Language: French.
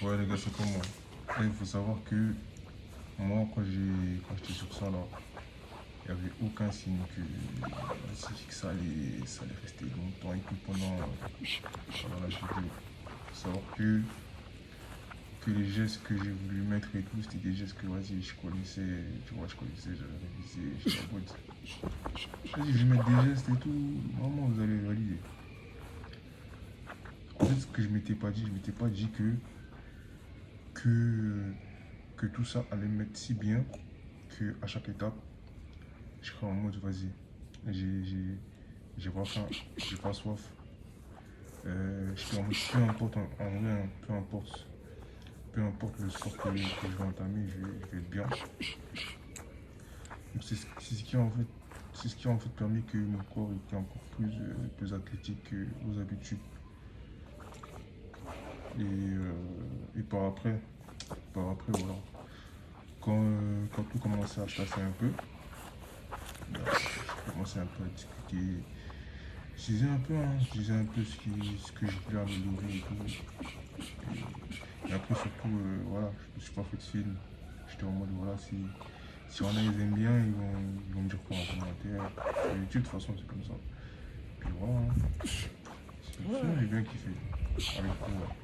Ouais, les gars, c'est comment? Là, il faut savoir que moi, quand j'étais sur ça, là, il n'y avait aucun signe que, ça allait rester longtemps et tout pendant la vidéo. Il faut savoir que les gestes que j'ai voulu mettre et tout, c'était des gestes que, vas-y, je connaissais, tu vois, je connaissais, j'avais révisé, j'étais en mode, vas-y, je vais mettre des gestes et tout, normalement, vous allez valider. En fait, ce que je m'étais pas dit que, que tout ça allait me mettre si bien que à chaque étape, je serais en mode, vas-y, j'ai pas faim, j'ai pas soif. J'étais en mode, en vrai, hein, peu importe le sport que je vais entamer, je vais être bien. Donc c'est ce qui a en fait permis que mon corps était encore plus athlétique qu'aux habitudes. Et par après, voilà. Quand tout commençait à se tasser un peu, bah, je commençais un peu à discuter. Je disais un peu, hein, je disais un peu ce que je voulais améliorer et tout. Et après, surtout, voilà, je me suis pas fait de film. J'étais en mode, voilà, si on a ils aiment bien, ils vont me dire quoi en commentaire. D'habitude, de toute façon, c'est comme ça. Puis voilà, hein. Sinon, j'ai bien kiffé. Avec tout, ouais.